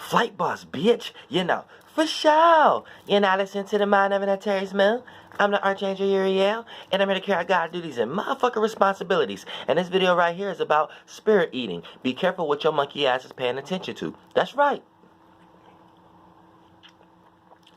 Flight Boss, bitch. You know, for sure. You're not listening to the Mind of an Terry's Mill. I'm the Archangel Uriel, and I'm here to carry out God's duties and motherfucking responsibilities. And this video right here is about spirit eating. Be careful what your monkey ass is paying attention to. That's right.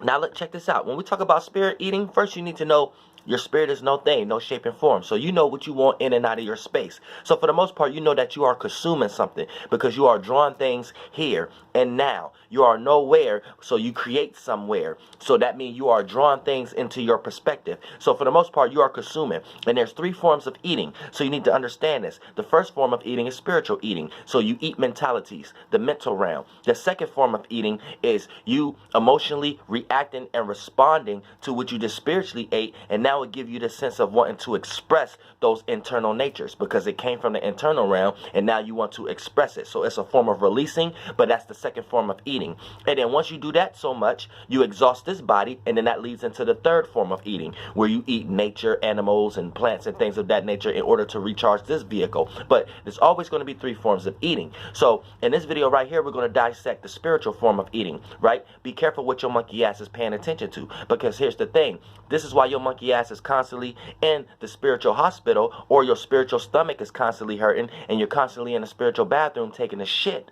Now, look, check this out. When we talk about spirit eating, first you need to know your spirit is no thing, no shape and form. So you know what you want in and out of your space. So for the most part, you know that you are consuming something because you are drawing things here and now. You are nowhere, so you create somewhere. So that means you are drawing things into your perspective. So for the most part, you are consuming. And there's three forms of eating. So you need to understand this. The first form of eating is spiritual eating. So you eat mentalities, the mental realm. The second form of eating is you emotionally reacting and responding to what you just spiritually ate, and now it gives you the sense of wanting to express those internal natures because it came from the internal realm and now you want to express it. So it's a form of releasing, but that's the second form of eating. And then once you do that so much, you exhaust this body, and then that leads into the third form of eating, where you eat nature, animals, and plants and things of that nature in order to recharge this vehicle. But there's always going to be three forms of eating. So in this video right here, we're going to dissect the spiritual form of eating, right? Be careful what your monkey ass is paying attention to, because here's the thing. This is why your monkey ass is constantly in the spiritual hospital, or your spiritual stomach is constantly hurting, and you're constantly in the spiritual bathroom taking a shit.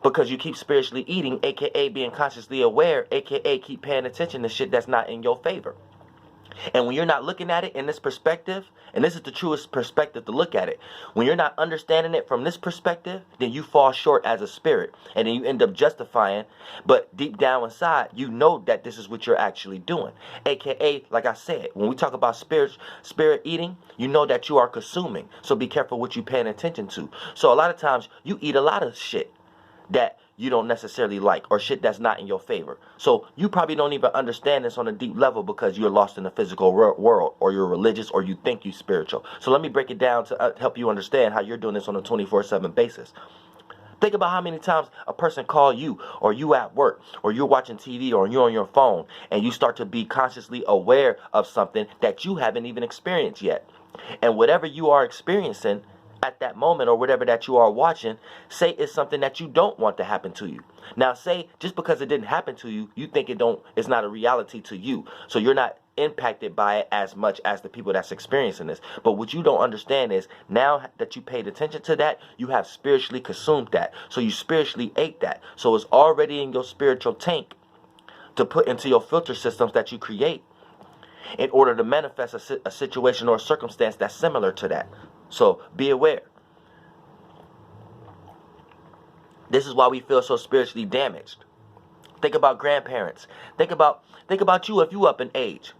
Because you keep spiritually eating, aka being consciously aware, aka keep paying attention to shit that's not in your favor. And when you're not looking at it in this perspective, and this is the truest perspective to look at it, when you're not understanding it from this perspective, then you fall short as a spirit. And then you end up justifying, but deep down inside, you know that this is what you're actually doing. AKA, like I said, when we talk about spirit eating, you know that you are consuming. So be careful what you're paying attention to. So a lot of times, you eat a lot of shit that you don't necessarily like, or shit that's not in your favor. So you probably don't even understand this on a deep level because you're lost in the physical world, or you're religious, or you think you're spiritual. So let me break it down to help you understand how you're doing this on a 24/7 basis. Think about how many times a person call you, or you at work, or you're watching TV, or you're on your phone, and you start to be consciously aware of something that you haven't even experienced yet. And whatever you are experiencing at that moment, or whatever that you are watching, say it's something that you don't want to happen to you. Now, say just because it didn't happen to you, you think it's not a reality to you. So you're not impacted by it as much as the people that's experiencing this. But what you don't understand is, now that you paid attention to that, you have spiritually consumed that. So you spiritually ate that. So it's already in your spiritual tank to put into your filter systems that you create in order to manifest a situation or a circumstance that's similar to that. So be aware. This is why we feel so spiritually damaged. Think about grandparents. Think about you if you up in age.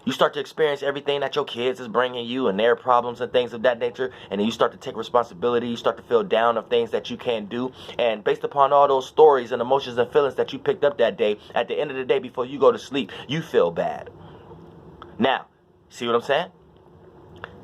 You start to experience everything that your kids is bringing you and their problems and things of that nature. And then you start to take responsibility. You start to feel down of things that you can't do. And based upon all those stories and emotions and feelings that you picked up that day, at the end of the day, before you go to sleep, you feel bad. Now, see what I'm saying?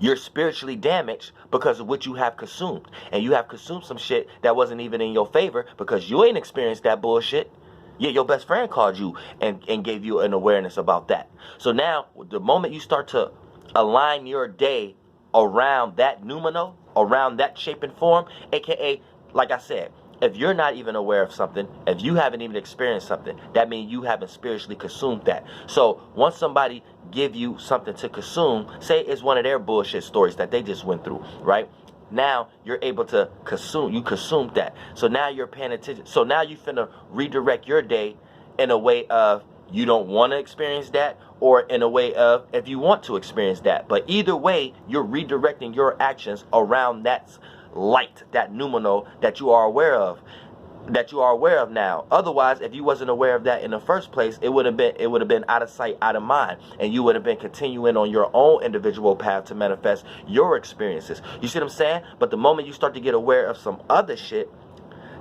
You're spiritually damaged because of what you have consumed. And you have consumed some shit that wasn't even in your favor because you ain't experienced that bullshit. Yeah, your best friend called you and gave you an awareness about that. So now, the moment you start to align your day around that numino, around that shape and form, aka, like I said, if you're not even aware of something, if you haven't even experienced something, that means you haven't spiritually consumed that. So once somebody give you something to consume, say it's one of their bullshit stories that they just went through, right? Now you're able to consume, you consumed that. So now you're paying attention. So now you finna redirect your day in a way of you don't want to experience that, or in a way of if you want to experience that. But either way, you're redirecting your actions around that light, that numino that you are aware of, now. Otherwise, if you wasn't aware of that in the first place, it would have been out of sight, out of mind, and you would have been continuing on your own individual path to manifest your experiences. You see what I'm saying? But the moment you start to get aware of some other shit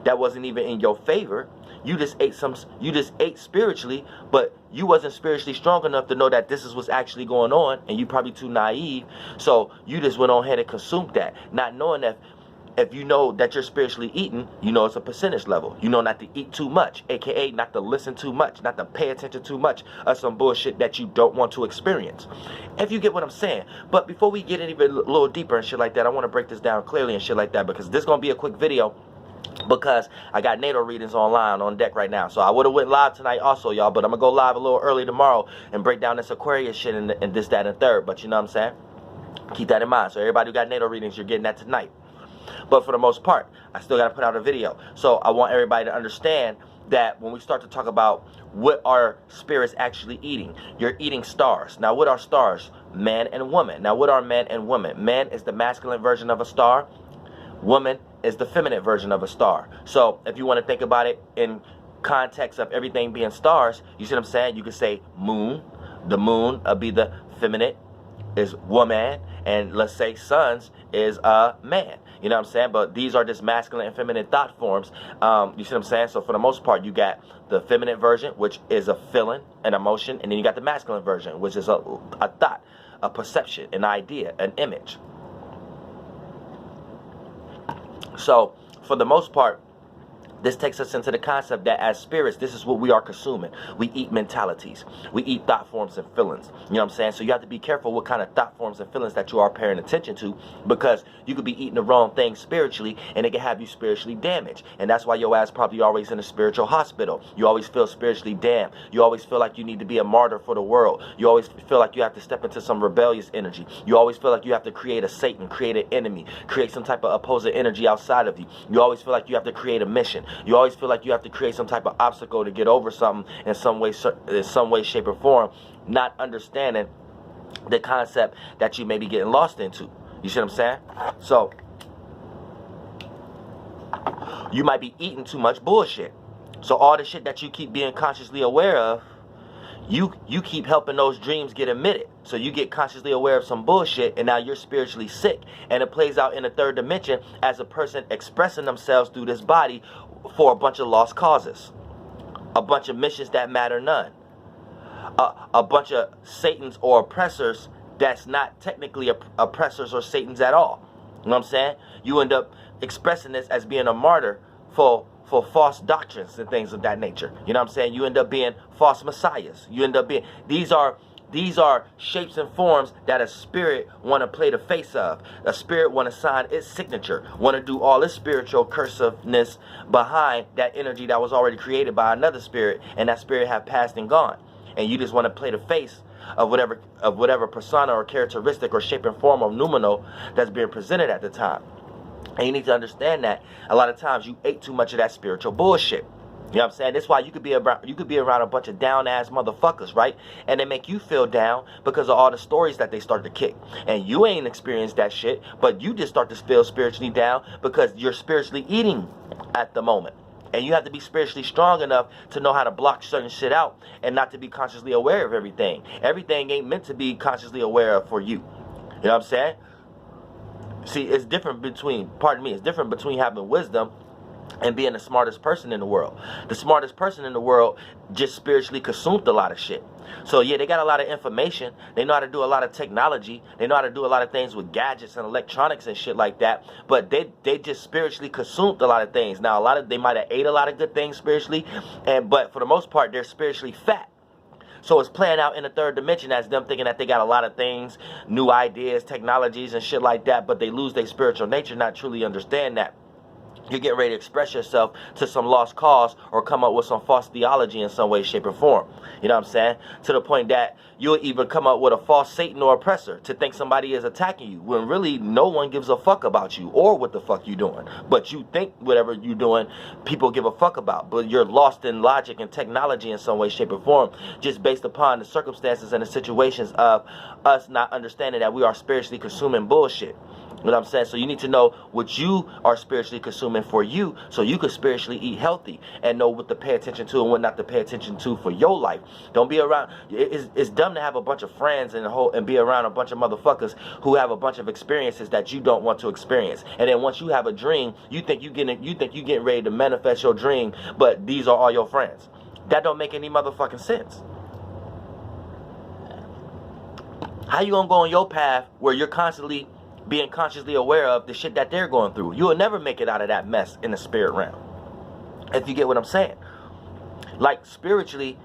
that wasn't even in your favor, you just ate spiritually, but you wasn't spiritually strong enough to know that this is what's actually going on, and you probably too naive, so you just went on ahead and consumed that, not knowing that if you know that you're spiritually eating, you know it's a percentage level. You know not to eat too much, aka not to listen too much, not to pay attention too much of some bullshit that you don't want to experience. If you get what I'm saying. But before we get even a little deeper and shit like that, I want to break this down clearly and shit like that, because this is going to be a quick video. because I got natal readings online on deck right now. So I would have went live tonight also, y'all, but I'm going to go live a little early tomorrow and break down this Aquarius shit and this, that, and third. But you know what I'm saying? Keep that in mind. So everybody who got natal readings, you're getting that tonight. But for the most part, I still got to put out a video. So I want everybody to understand that when we start to talk about what are spirits actually eating, you're eating stars. Now, what are stars? Man and woman. Now, what are man and woman? Man is the masculine version of a star. Woman is the feminine version of a star. So if you want to think about it in context of everything being stars, you see what I'm saying? You could say moon. The moon be the feminine, is woman, and let's say suns is a man. You know what I'm saying? But these are just masculine and feminine thought forms. You see what I'm saying? So for the most part, you got the feminine version, which is a feeling, an emotion, and then you got the masculine version, which is a thought, a perception, an idea, an image. So for the most part, this takes us into the concept that as spirits, this is what we are consuming. We eat mentalities. We eat thought forms and feelings. You know what I'm saying? So you have to be careful what kind of thought forms and feelings that you are paying attention to, because you could be eating the wrong thing spiritually and it can have you spiritually damaged. And that's why your ass probably always in a spiritual hospital. You always feel spiritually damned. You always feel like you need to be a martyr for the world. You always feel like you have to step into some rebellious energy. You always feel like you have to create a Satan, create an enemy, create some type of opposing energy outside of you. You always feel like you have to create a mission. You always feel like you have to create some type of obstacle to get over something in some way, shape, or form, not understanding the concept that you may be getting lost into. You see what I'm saying? So you might be eating too much bullshit. So all the shit that you keep being consciously aware of, you keep helping those dreams get emitted. So you get consciously aware of some bullshit, and now you're spiritually sick. And it plays out in the third dimension as a person expressing themselves through this body for a bunch of lost causes, a bunch of missions that matter none, a bunch of Satans or oppressors that's not technically oppressors or Satans at all. You know what I'm saying? You end up expressing this as being a martyr for false doctrines and things of that nature. You know what I'm saying? You end up being false messiahs. You end up being, these are shapes and forms that a spirit want to play the face of. A spirit want to sign its signature, want to do all its spiritual cursiveness behind that energy that was already created by another spirit, and that spirit have passed and gone. And you just want to play the face of whatever persona or characteristic or shape and form of numino that's being presented at the time. And you need to understand that a lot of times you ate too much of that spiritual bullshit. You know what I'm saying? That's why you could be around a bunch of down-ass motherfuckers, right? And they make you feel down because of all the stories that they start to kick. And you ain't experienced that shit, but you just start to feel spiritually down because you're spiritually eating at the moment. And you have to be spiritually strong enough to know how to block certain shit out and not to be consciously aware of everything. Everything ain't meant to be consciously aware of for you. You know what I'm saying? See, it's different between, it's different between having wisdom and being the smartest person in the world. The smartest person in the world just spiritually consumed a lot of shit. So yeah, they got a lot of information. They know how to do a lot of technology. They know how to do a lot of things with gadgets and electronics and shit like that. But they just spiritually consumed a lot of things. Now, they might have ate a lot of good things spiritually, but for the most part, they're spiritually fat. So it's playing out in the third dimension as them thinking that they got a lot of things, new ideas, technologies, and shit like that, but they lose their spiritual nature, not truly understand that. You're getting ready to express yourself to some lost cause or come up with some false theology in some way, shape, or form. You know what I'm saying? To the point that you'll even come up with a false Satan or oppressor to think somebody is attacking you when really no one gives a fuck about you or what the fuck you doing. But you think whatever you're doing, people give a fuck about. But you're lost in logic and technology in some way, shape, or form just based upon the circumstances and the situations of us not understanding that we are spiritually consuming bullshit. You know what I'm saying? So you need to know what you are spiritually consuming for you so you can spiritually eat healthy and know what to pay attention to and what not to pay attention to for your life. Don't be around. It's dumb to have a bunch of friends and be around a bunch of motherfuckers who have a bunch of experiences that you don't want to experience. And then once you have a dream, you think you getting ready to manifest your dream, but these are all your friends. That don't make any motherfucking sense. How you gonna go on your path where you're constantly being consciously aware of the shit that they're going through? You will never make it out of that mess in the spirit realm, if you get what I'm saying. Like spiritually,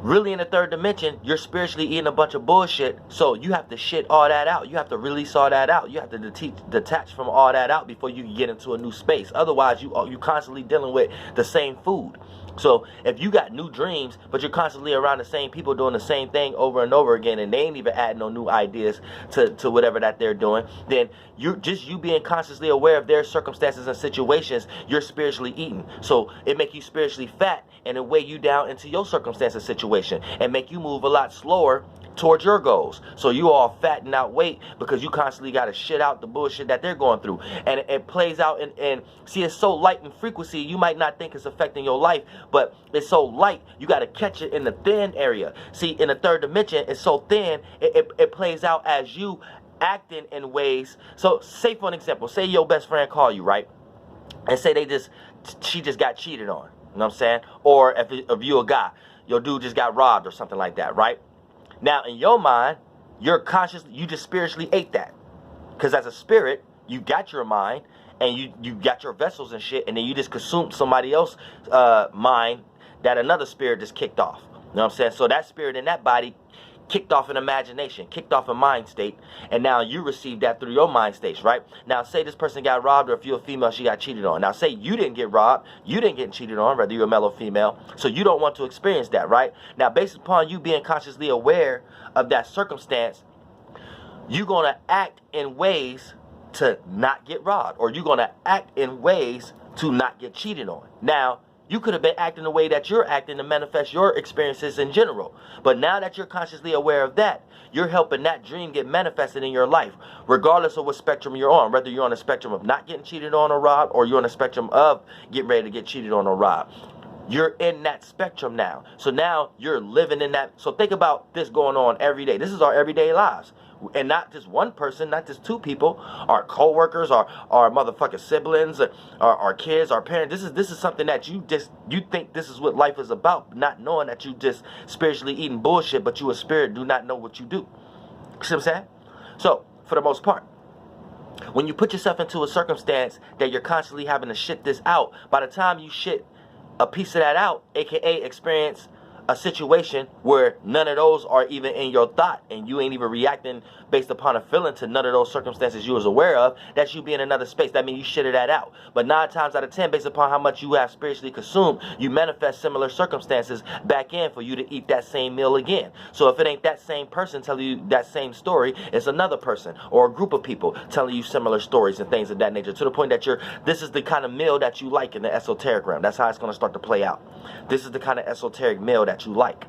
Really, in the third dimension, you're spiritually eating a bunch of bullshit, so you have to shit all that out. You have to release all that out. You have to detach from all that out before you can get into a new space. Otherwise, you constantly dealing with the same food. So if you got new dreams, but you're constantly around the same people doing the same thing over and over again, and they ain't even adding no new ideas to whatever that they're doing, then you being consciously aware of their circumstances and situations, you're spiritually eating. So it make you spiritually fat, and it weigh you down into your circumstance and situation, and make you move a lot slower towards your goals. So you all fatten out weight because you constantly got to shit out the bullshit that they're going through. And it plays out and see, it's so light in frequency, you might not think it's affecting your life, but it's so light, you got to catch it in the thin area. See, in the third dimension, it's so thin, it plays out as you acting in ways. So say, for an example, say your best friend call you, right? And say she just got cheated on. You know what I'm saying? Or if you a guy, your dude just got robbed or something like that, right? Now, in your mind, you're conscious, you just spiritually ate that. Because as a spirit, you got your mind, and you got your vessels and shit, and then you just consumed somebody else's mind that another spirit just kicked off. You know what I'm saying? So that spirit in that body kicked off an imagination, kicked off a mind state, and now you received that through your mind states, right? Now, say this person got robbed, or if you're a female, she got cheated on. Now, say you didn't get robbed, you didn't get cheated on, whether you're a male or female, so you don't want to experience that, right? Now, based upon you being consciously aware of that circumstance, you're going to act in ways to not get robbed, or you're going to act in ways to not get cheated on. Now, you could have been acting the way that you're acting to manifest your experiences in general. But now that you're consciously aware of that, you're helping that dream get manifested in your life, regardless of what spectrum you're on. Whether you're on a spectrum of not getting cheated on or robbed, or you're on a spectrum of getting ready to get cheated on or robbed. You're in that spectrum now. So now you're living in that. So think about this going on every day. This is our everyday lives. And not just one person, not just two people, our co-workers, our motherfucking siblings, our kids, our parents. This is something that you think this is what life is about, not knowing that you just spiritually eating bullshit, but you a spirit do not know what you do. See what I'm saying? So, for the most part, when you put yourself into a circumstance that you're constantly having to shit this out, by the time you shit a piece of that out, aka experience a situation where none of those are even in your thought, and you ain't even reacting based upon a feeling to none of those circumstances you was aware of, that's you be in another space. That means you shitted that out. But 9 times out of 10, based upon how much you have spiritually consumed, you manifest similar circumstances back in for you to eat that same meal again. So if it ain't that same person telling you that same story, it's another person or a group of people telling you similar stories and things of that nature, to the point that this is the kind of meal that you like in the esoteric realm. That's how it's going to start to play out. This is the kind of esoteric meal that you like.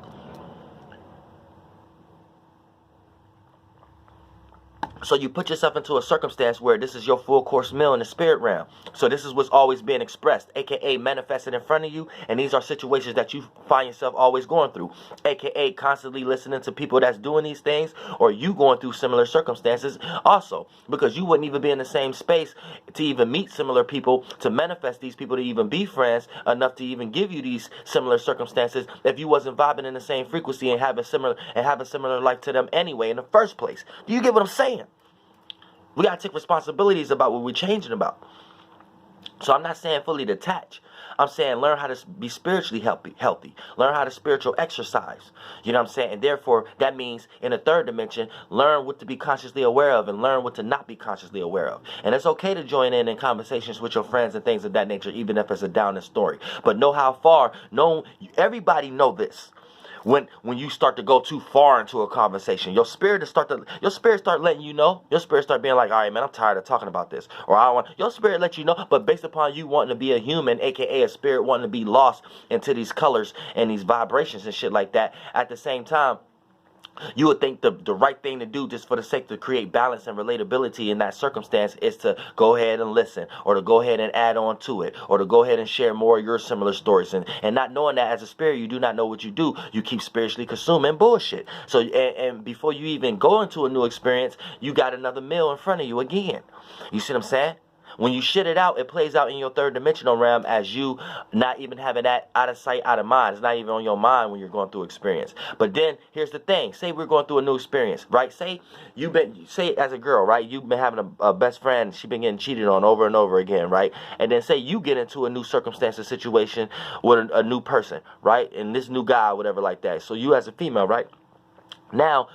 So you put yourself into a circumstance where this is your full course meal in the spirit realm. So this is what's always being expressed, aka manifested in front of you. And these are situations that you find yourself always going through, aka constantly listening to people that's doing these things, or you going through similar circumstances also, because you wouldn't even be in the same space to even meet similar people, to manifest these people, to even be friends enough to even give you these similar circumstances if you wasn't vibing in the same frequency and having similar life to them anyway in the first place. Do you get what I'm saying? We got to take responsibilities about what we're changing about. So I'm not saying fully detach. I'm saying learn how to be spiritually healthy. Learn how to spiritual exercise. You know what I'm saying? And therefore, that means in the third dimension, learn what to be consciously aware of and learn what to not be consciously aware of. And it's okay to join in conversations with your friends and things of that nature, even if it's a downer story. But know how far. Everybody know this. When you start to go too far into a conversation, your spirit start letting you know. Your spirit start being like, all right, man, I'm tired of talking about this. Or your spirit let you know, but based upon you wanting to be a human, aka a spirit wanting to be lost into these colors and these vibrations and shit like that, at the same time, you would think the right thing to do, just for the sake to create balance and relatability in that circumstance, is to go ahead and listen, or to go ahead and add on to it, or to go ahead and share more of your similar stories. And not knowing that as a spirit, you do not know what you do. You keep spiritually consuming bullshit. So, and before you even go into a new experience, you got another meal in front of you again. You see what I'm saying? When you shit it out, it plays out in your third dimensional realm as you not even having that out of sight, out of mind. It's not even on your mind when you're going through experience. But then here's the thing. Say we're going through a new experience, right? Say as a girl, right? You've been having a best friend. She's been getting cheated on over and over again, right? And then say you get into a new circumstance or situation with a new person, right? And this new guy, whatever like that. So you as a female, right? Now,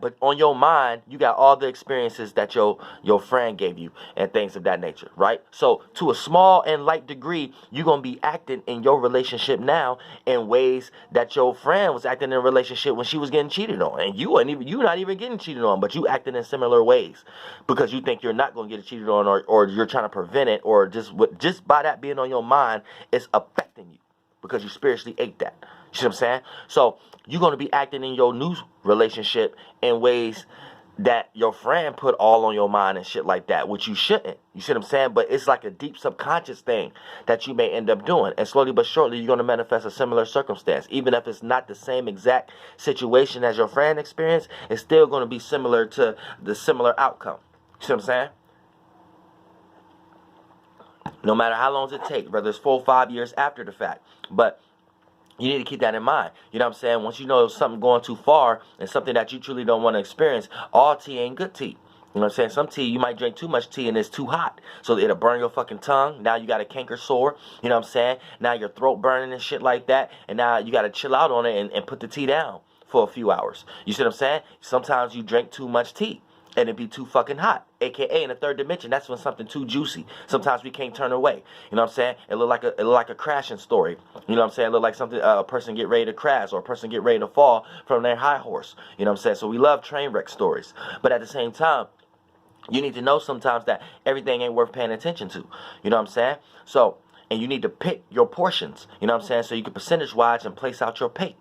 but on your mind, you got all the experiences that your friend gave you and things of that nature, right? So to a small and light degree, you're going to be acting in your relationship now in ways that your friend was acting in a relationship when she was getting cheated on. And you're not even getting cheated on, but you acting in similar ways because you think you're not going to get cheated on or you're trying to prevent it, or just by that being on your mind, it's affecting you because you spiritually ate that. You see what I'm saying? So you're going to be acting in your new relationship in ways that your friend put all on your mind and shit like that, which you shouldn't. You see what I'm saying? But it's like a deep subconscious thing that you may end up doing. And slowly but surely, you're going to manifest a similar circumstance. Even if it's not the same exact situation as your friend experienced, it's still going to be similar to the similar outcome. You see what I'm saying? No matter how long it takes, whether it's 4 or 5 years after the fact. But you need to keep that in mind. You know what I'm saying? Once you know something going too far and something that you truly don't want to experience, all tea ain't good tea. You know what I'm saying? Some tea, you might drink too much tea and it's too hot. So it'll burn your fucking tongue. Now you got a canker sore. You know what I'm saying? Now your throat burning and shit like that. And now you got to chill out on it and put the tea down for a few hours. You see what I'm saying? Sometimes you drink too much tea and it be too fucking hot. AKA in the third dimension, that's when something too juicy. Sometimes we can't turn away. You know what I'm saying? It look like a crashing story. You know what I'm saying? It look like something a person get ready to crash or a person get ready to fall from their high horse. You know what I'm saying? So we love train wreck stories. But at the same time, you need to know sometimes that everything ain't worth paying attention to. You know what I'm saying? So, and you need to pick your portions, you know what I'm saying? So you can percentage-wise and place out your plate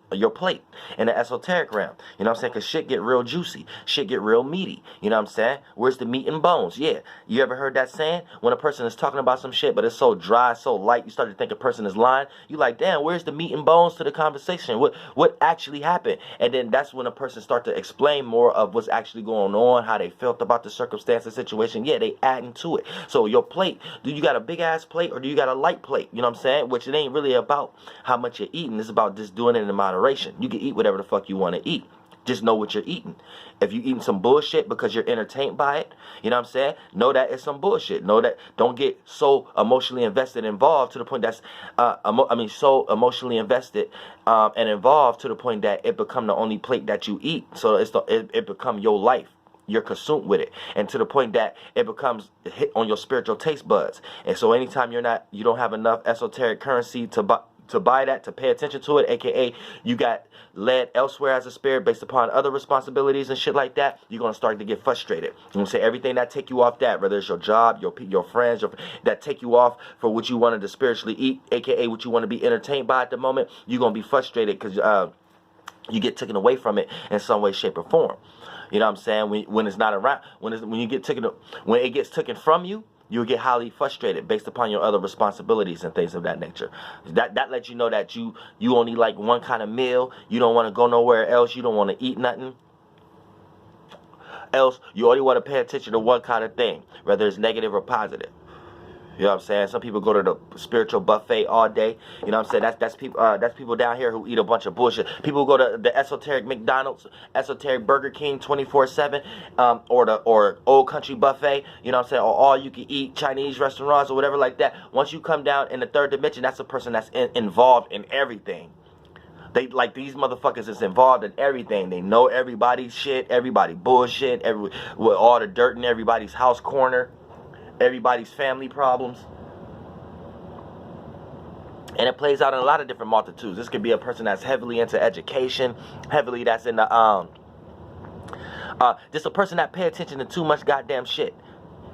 in the esoteric realm. You know what I'm saying? Because shit get real juicy. Shit get real meaty. You know what I'm saying? Where's the meat and bones? Yeah. You ever heard that saying? When a person is talking about some shit, but it's so dry, so light, you start to think a person is lying. You like, damn, where's the meat and bones to the conversation? What actually happened? And then that's when a person start to explain more of what's actually going on, how they felt about the circumstance, the situation. Yeah, they adding to it. So your plate, do you got a big-ass plate or do you got a light plate? You know what I'm saying? Which it ain't really about how much you're eating. It's about just doing it in moderation. You can eat whatever the fuck you want to eat. Just know what you're eating. If you're eating some bullshit because you're entertained by it, you know what I'm saying? Know that it's some bullshit. Know that. Don't get so emotionally invested, involved to the point that's, so emotionally invested and involved to the point that it become the only plate that you eat. So it become your life. You're consumed with it, and to the point that it becomes hit on your spiritual taste buds. And so anytime you don't have enough esoteric currency to buy that, to pay attention to it, aka you got led elsewhere as a spirit based upon other responsibilities and shit like that, you're going to start to get frustrated. You know, say everything that take you off that, whether it's your job, your friends, that take you off for what you wanted to spiritually eat, aka what you want to be entertained by at the moment, you're going to be frustrated because you get taken away from it in some way, shape, or form. You know what I'm saying? When it's not around, when it gets taken from you, you'll get highly frustrated based upon your other responsibilities and things of that nature. That lets you know that you only like one kind of meal. You don't want to go nowhere else. You don't want to eat nothing else. You only want to pay attention to one kind of thing, whether it's negative or positive. You know what I'm saying? Some people go to the spiritual buffet all day. You know what I'm saying? That's people down here who eat a bunch of bullshit. People who go to the esoteric McDonald's, esoteric Burger King 24/7, or Old Country Buffet. You know what I'm saying? Or all you can eat Chinese restaurants or whatever like that. Once you come down in the third dimension, that's a person that's involved in everything. They like these motherfuckers is involved in everything. They know everybody's shit, everybody bullshit, with all the dirt in everybody's house corner. Everybody's family problems. And it plays out in a lot of different multitudes. This could be a person that's heavily into education, heavily that's in the just a person that pay attention to too much goddamn shit.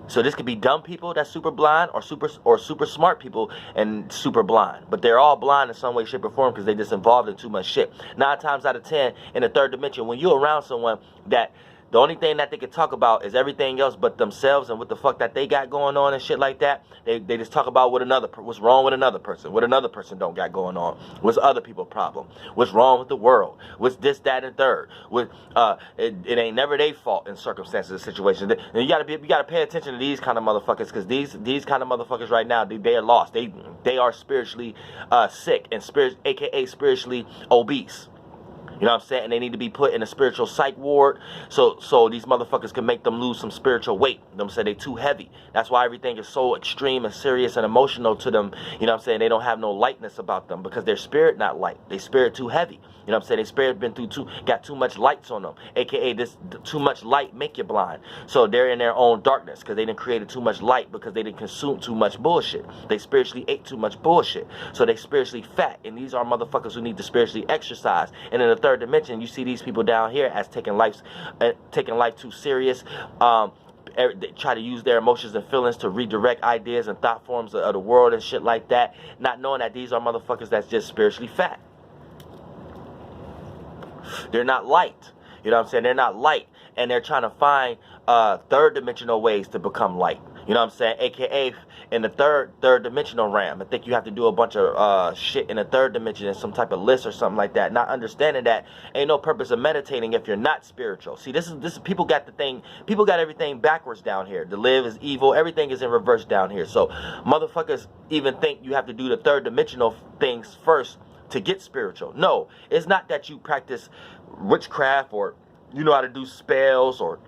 So this could be dumb people that's super blind, or super smart people and super blind. But they're all blind in some way, shape, or form because they just involved in too much shit. 9 times out of 10 in the third dimension, when you're around someone that The only thing that they can talk about is everything else but themselves and what the fuck that they got going on and shit like that. They just talk about what's wrong with another person, what another person don't got going on, what's other people's problem, what's wrong with the world, what's this, that, and third. It ain't never their fault in circumstances and situations. And you gotta pay attention to these kind of motherfuckers, because these kind of motherfuckers right now, they are lost. They are spiritually sick and aka spiritually obese. You know what I'm saying? And they need to be put in a spiritual psych ward so these motherfuckers can make them lose some spiritual weight. Them say they too heavy. That's why everything is so extreme and serious and emotional to them. You know what I'm saying? They don't have no lightness about them because their spirit not light. They spirit too heavy. You know what I'm saying? Their spirit been through got too much lights on them. AKA this too much light make you blind. So they're in their own darkness because they done created too much light because they didn't consume too much bullshit. They spiritually ate too much bullshit. So they spiritually fat. And these are motherfuckers who need to spiritually exercise. And in the third dimension, you see these people down here as taking life too serious. They try to use their emotions and feelings to redirect ideas and thought forms of the world and shit like that, not knowing that these are motherfuckers that's just spiritually fat. They're not light. You know what I'm saying? They're not light. And they're trying to find third dimensional ways to become light. You know what I'm saying? AKA in the third dimensional realm. I think you have to do a bunch of shit in the third dimension in some type of list or something like that. Not understanding that ain't no purpose of meditating if you're not spiritual. See, this is people got everything backwards down here. The live is evil. Everything is in reverse down here. So motherfuckers even think you have to do the third dimensional things first to get spiritual. No, it's not that you practice witchcraft or you know how to do spells or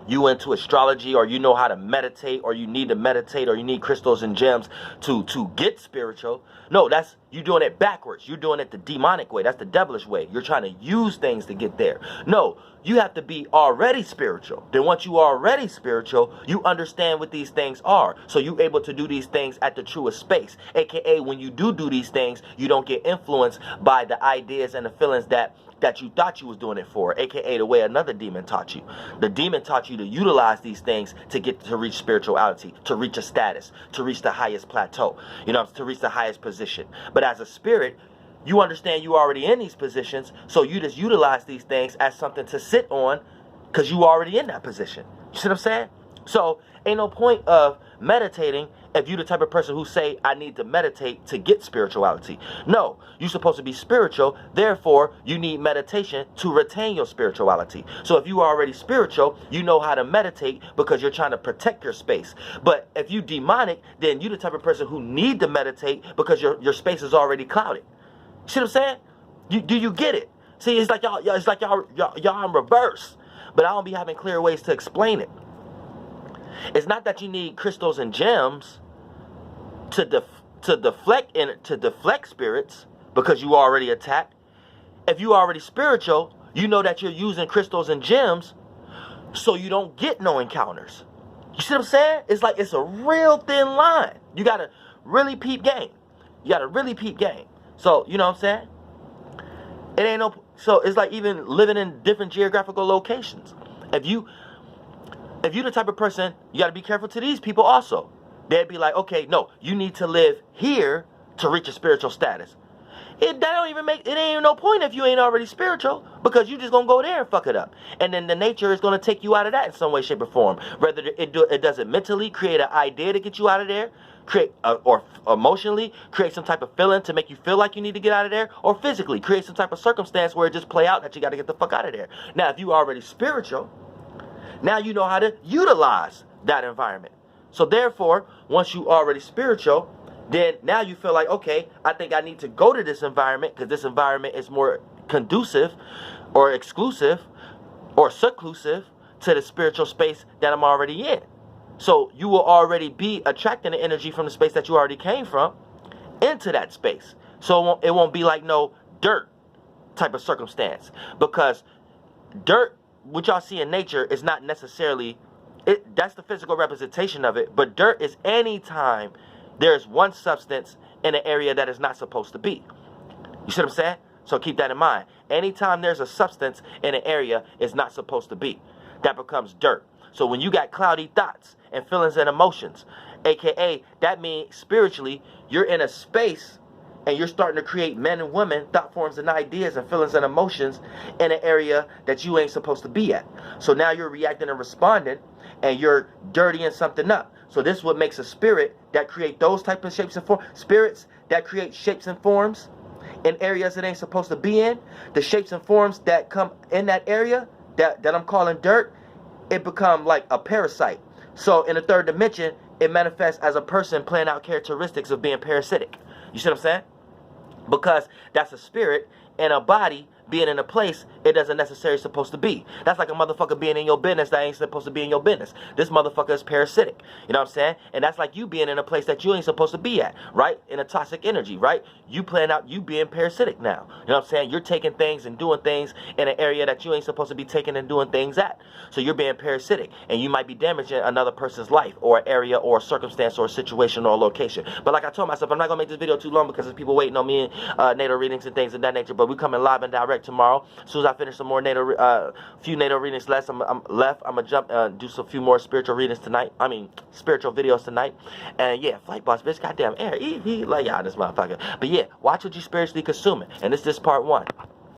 you into astrology or you know how to meditate or you need to meditate or you need crystals and gems to get spiritual. No, that's you doing it backwards. You're doing it the demonic way. That's the devilish way. You're trying to use things to get there. No, you have to be already spiritual. Then once you are already spiritual, you understand what these things are. So you're able to do these things at the truest space. AKA when you do these things, you don't get influenced by the ideas and the feelings that you thought you was doing it for, aka the way another demon taught you. The demon taught you to utilize these things to reach spirituality, to reach a status, to reach the highest plateau, you know, to reach the highest position. But as a spirit, you understand you already in these positions, so you just utilize these things as something to sit on because you already in that position. You see what I'm saying? So ain't no point of meditating if you the type of person who say, I need to meditate to get spirituality. No, you're supposed to be spiritual. Therefore, you need meditation to retain your spirituality. So if you are already spiritual, you know how to meditate because you're trying to protect your space. But if you demonic, then you the type of person who need to meditate because your space is already clouded. See what I'm saying? Do you get it? See, it's like y'all in reverse. But I don't be having clear ways to explain it. It's not that you need crystals and gems to deflect spirits because you already attacked. If you already spiritual, you know that you're using crystals and gems so you don't get no encounters. You see what I'm saying? It's like it's a real thin line. You gotta really peep game. So you know what I'm saying? It ain't no. So it's like even living in different geographical locations. If you the type of person, you got to be careful to these people also. They'd be like, okay, no, you need to live here to reach a spiritual status. It ain't even no point if you ain't already spiritual, because you just gonna go there and fuck it up. And then the nature is gonna take you out of that in some way, shape, or form. Whether it does it mentally, create an idea to get you out of there, or emotionally create some type of feeling to make you feel like you need to get out of there, or physically create some type of circumstance where it just play out that you got to get the fuck out of there. Now, if you already spiritual, now you know how to utilize that environment. So therefore, once you already spiritual, then now you feel like, okay, I think I need to go to this environment because this environment is more conducive or exclusive or seclusive to the spiritual space that I'm already in. So you will already be attracting the energy from the space that you already came from into that space. So it won't be like no dirt type of circumstance, because dirt, what y'all see in nature, is not necessarily that's the physical representation of it, but dirt is any time there's one substance in an area that is not supposed to be. You see what I'm saying? So keep that in mind. Anytime there's a substance in an area it's not supposed to be, that becomes dirt. So when you got cloudy thoughts and feelings and emotions, aka that means spiritually you're in a space and you're starting to create men and women, thought forms and ideas and feelings and emotions in an area that you ain't supposed to be at. So now you're reacting and responding, and you're dirtying something up. So this is what makes a spirit that create those type of shapes and forms. Spirits that create shapes and forms in areas it ain't supposed to be in. The shapes and forms that come in that area that I'm calling dirt, it become like a parasite. So in the third dimension, it manifests as a person playing out characteristics of being parasitic. You see what I'm saying? Because that's a spirit and a body being in a place it doesn't necessarily supposed to be. That's like a motherfucker being in your business that ain't supposed to be in your business. This motherfucker is parasitic. You know what I'm saying? And that's like you being in a place that you ain't supposed to be at, right? In a toxic energy, right? You playing out, you being parasitic now. You know what I'm saying? You're taking things and doing things in an area that you ain't supposed to be taking and doing things at. So you're being parasitic, and you might be damaging another person's life or area or circumstance or situation or location. But like I told myself, I'm not gonna make this video too long because there's people waiting on me and natal readings and things of that nature. But we coming live and direct tomorrow. As soon as I finish some more natal, few natal readings left, I'm gonna jump do some few more spiritual readings tonight. I mean, spiritual videos tonight. And yeah, Flight Boss, bitch, goddamn air, like y'all this motherfucker. But yeah, watch what you spiritually consuming. And this is part 1.